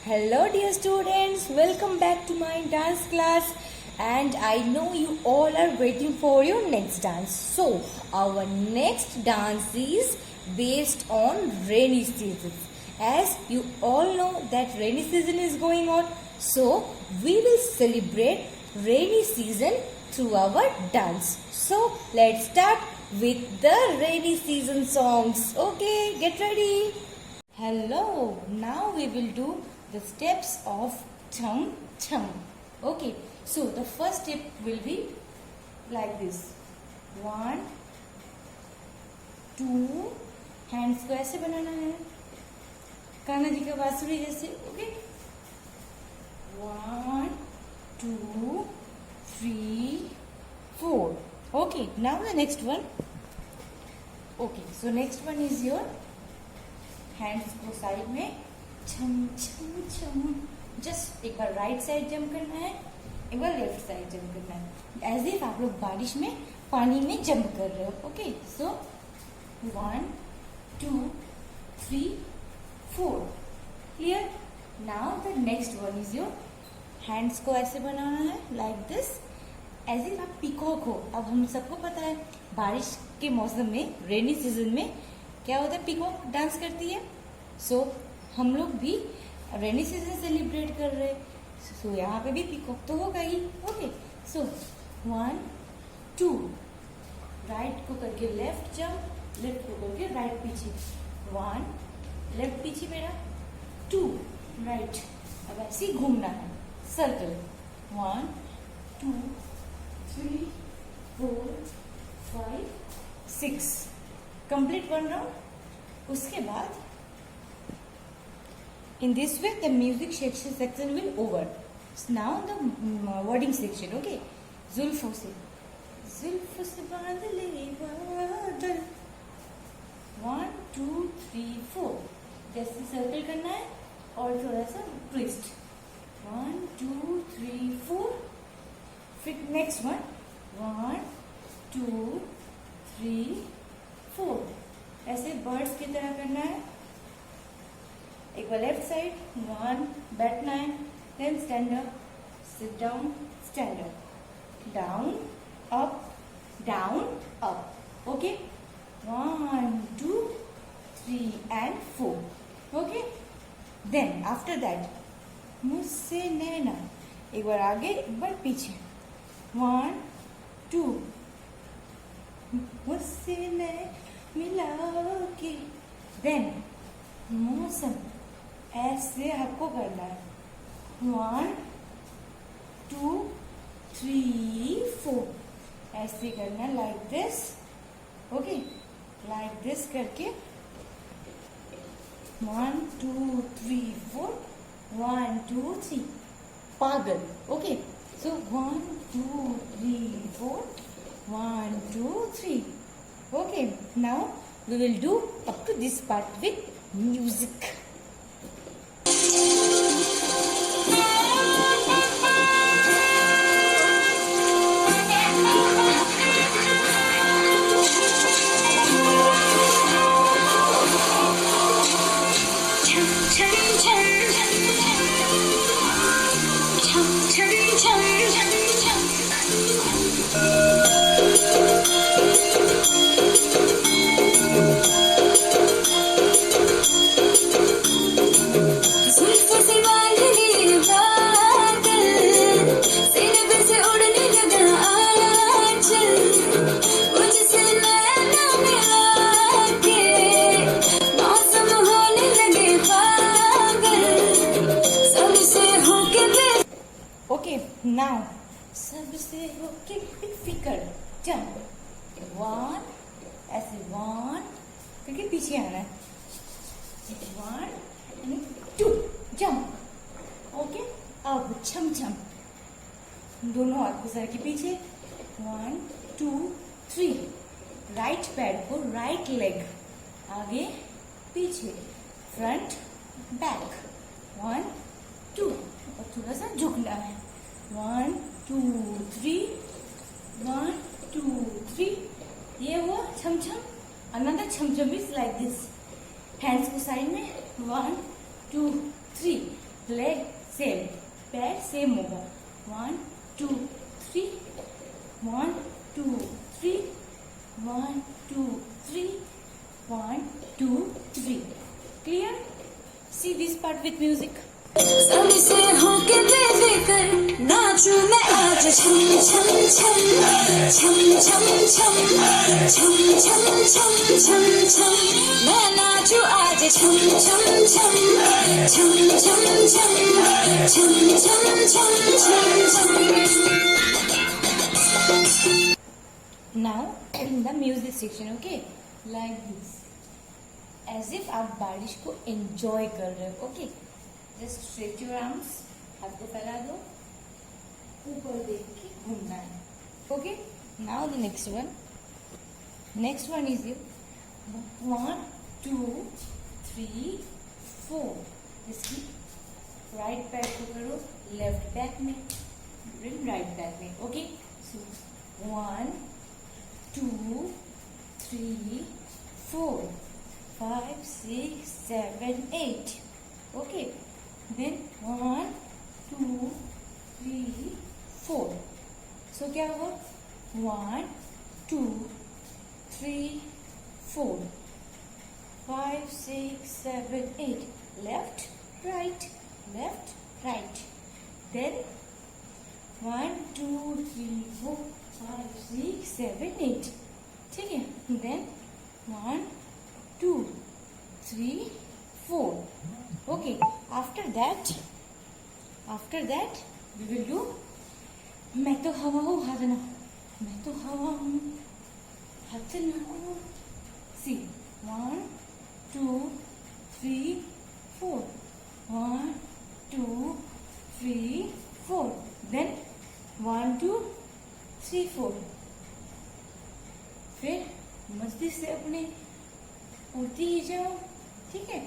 Hello dear students, welcome back to my dance class and I know you all are waiting for your next dance. So our next dance is based on rainy season. As you all know that rainy season is going on, so we will celebrate rainy season through our dance. So let's start with the rainy season songs. Okay, get ready. Hello, now we will do the steps of chum chum. Okay, so the first step will be like this. 1, 2, hands को ऐसे बनाना है कान्हा जी का बांसुरी जैसे. Okay, 1, 2, 3, 4. Okay, now the next one. Okay, so next one is your hands को side में छम छम छम. जस्ट एक बार राइट साइड जंप करना है, एक बार लेफ्ट साइड जंप करना है, एज इफ आप लोग बारिश में पानी में जंप कर रहे हो. Okay, so 1, 2, 3, 4. Clear. Now the next one is your hands को ऐसे बनाना है लाइक दिस, एज इफ आप पीकॉक हो. अब हम सबको पता है बारिश के मौसम में, रेनी सीजन में क्या होता है, पीकॉक डांस करती है. सो हम लोग भी रेनी सीजन सेलिब्रेट कर रहे हैं, सो यहाँ पे भी पीकॉक तो होगा ही. ओके, सो 1, 2, राइट को करके लेफ्ट जंप, लेफ्ट को करके राइट पीछे. 1, लेफ्ट पीछे मेरा, 2, राइट. अब ऐसे ही घूमना है सर्कल. 1, 2, 3, 4, 5, 6. Complete 1 round. उसके बाद in this way the music section will over. So now the wording section. Okay, जुल्फों से बांध ले बादल. 1, 2, 3, 4. जैसे सर्कल करना है और थोड़ा सा ट्विस्ट. 1, 2, 3, 4. फिर नेक्स्ट वन 1, 2, 3, 4. ऐसे बर्ड्स की तरह करना है. एक बार लेफ्ट साइड 1, बैठना है, then stand up, sit down, stand up, down up. Okay, 1, 2, 3 and 4. Okay, then after that मुझसे नैना. एक बार आगे, एक बार पीछे. 1, 2, मुझसे नैना मिला के. देन मौसम ऐसे आपको करना है. 1, 2, 3, 4. ऐसे करना है like this. Okay, like this करके 1, 2, 3, 4. 1, 2, 3. पागल. Okay, so 1, 2, 3, 4. 1, 2, 3. Okay, now we will do up to this part with music. Now सबसे होके फिकर जंप. 1, ऐसे 1 करके पीछे आना है. 1, 2, जंप. ओके, अब छम छम दोनों हाथ को सर के पीछे. 1, 2, 3. राइट पैड को राइट लेग आगे पीछे, फ्रंट बैक. 1, 2 और थोड़ा सा झुकना है. 1, 2, 3. 1, 2, 3. ये हुआ छम छम. अनदर छम छम इज लाइक दिस. हैंड्स को साइड में. 1, 2, 3. लेग सेम, पैर सेम होगा. 1 2 3, 1 2 3, 1 2 3, 1 2 3. Clear? See this part with music. सबसे होके बेफिक्र नाचूं मैं आज छम छम छम छम छम छम छम छम छम छम छम मैं नाचूं आज छम छम छम छम छम छम छम छम छम छम. Now in the music section, okay, like this, as if आप बारिश को enjoy कर रहे हो. Okay, just stretch your arms, हाथ को फैला दो, ऊपर देख के घूमना है. Okay, now the next one is you 1 2 3 4. इसकी राइट पैर को करो लेफ्ट बैक में, राइट बैक में. ओके, सो 1 2 3 4 5 6 7 8. Okay, then 1 2 3 4. So क्या हुआ? 1 2 3 4 5 6 7 8. Left right, left right. Then 1 2 3 4 5 6 7 8. ठीक है? Then 1 2 3 4. Okay. After that we will do मैं तो हवा हूँ हाथ ना, मैं तो हवा हूँ हाथ ना. See, 1 2 3 4. 1 2 3 4. Then 1 2 3 4. फिर मस्ती से अपने उड़ती ही जाओ. ठीक है?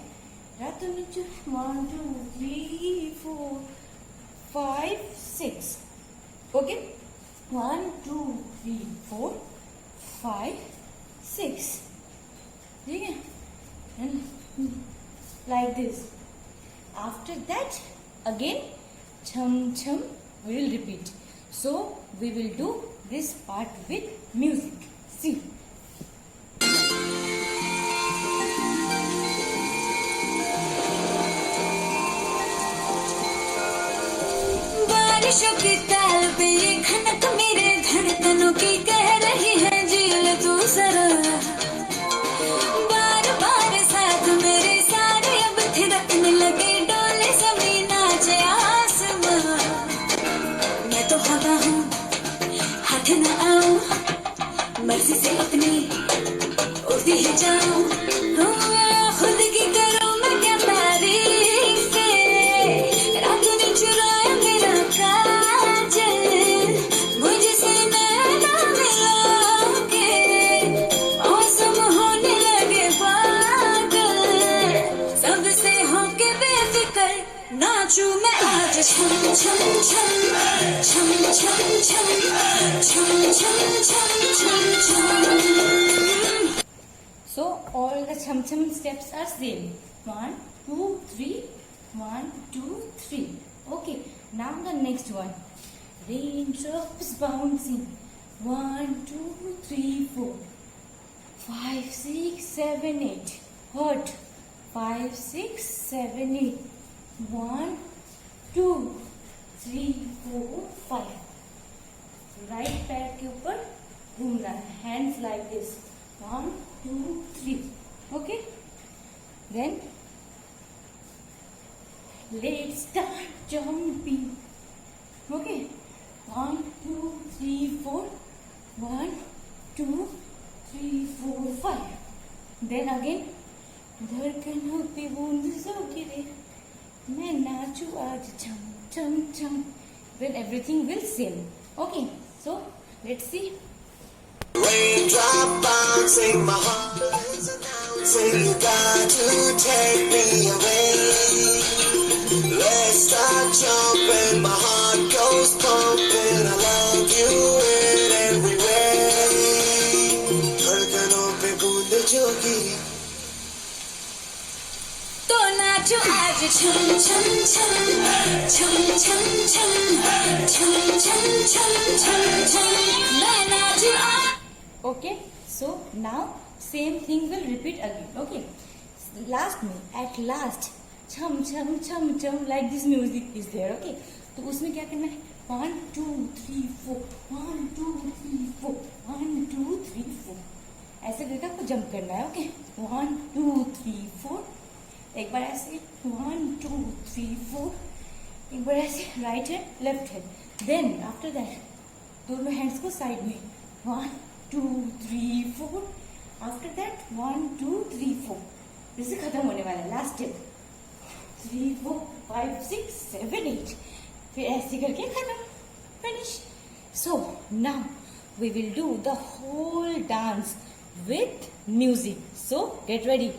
रातों में जो 1 2 3 4 5 6. ओके, 1 2 3 4 5 6. ठीक है? And like this. After that, again, chum chum we will repeat. So we will do this part with music. See. बारिशों की ताल पे ये खनक मेरे धड़कनों की कह रही है झील तू जरा. बार बार साथ मेरे सारे अब थिरकने लगे डोले जमीन नाचे आसमां. मैं तो हवा हूँ हाथ न आऊं, मर्जी से अपनी उड़ती ही जाऊं. खुद की करूं मैं क्या तारीफ, रातों ने चुराया मेरा काजल, मुझसे नैना मिला के मौसम होने लगे पागल. सबसे होके बेफिक्र नाचूं मैं आज छम छम छम छम छम छम छम छम छम छम छम. So all the chum chum steps are same. 1 2 3 1 2 3. Okay, now the next one. Raindrops bouncing. 1 2 3 4 5 6 7 8. Hurt. 5 6 7 8. 1 2 3 4 5. Right पैर के ऊपर घूमना है. Hands like this. 1 2 3. Okay, then let's start jumping. Okay, 1 2 3 4 1 2 3 4 5. Then again धड़कनों पे बूंद सो गिरे, मैं नाचू आज छम छम छम. Then everything will sing. Okay, so let's see. Raindrop bouncing, my heart is announcing you got to take me away. Let's start jumping, my heart goes pumping. I love you in every way. धड़कनों पे बूंद जो गिरी, तो नाचो आज आज छम छम छम छम छम छम छम छम छम छम छम मैं नाचूं आज Okay, so now same thing will repeat again. Okay, last में at last chum chum chum chum like this music is there. Okay, तो उसमें क्या करना है 1 2 3 4 1 2 3 4 1 2 3 4 ऐसे करके आपको जंप करना है. ओके 1 2 3 4 एक बार ऐसे 1 2 3 4 एक बार ऐसे right hand left hand then after that दोनों हैंड्स को साइड में 1 2 3 4 आफ्टर दैट 1 2 3 4 जैसे खत्म होने वाला है लास्ट स्टेप 3 4 5 6 7 8 फिर ऐसे करके खत्म finish. So now we will do the whole dance with music. So get ready.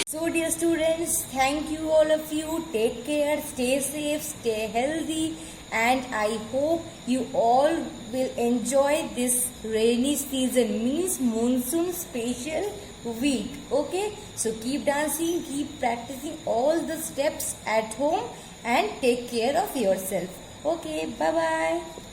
So dear students, thank you all of you. Take care, stay safe, stay healthy, and I hope you all will enjoy this rainy season, means monsoon special week. Okay, so keep dancing, keep practicing all the steps at home, and take care of yourself. Okay, bye bye.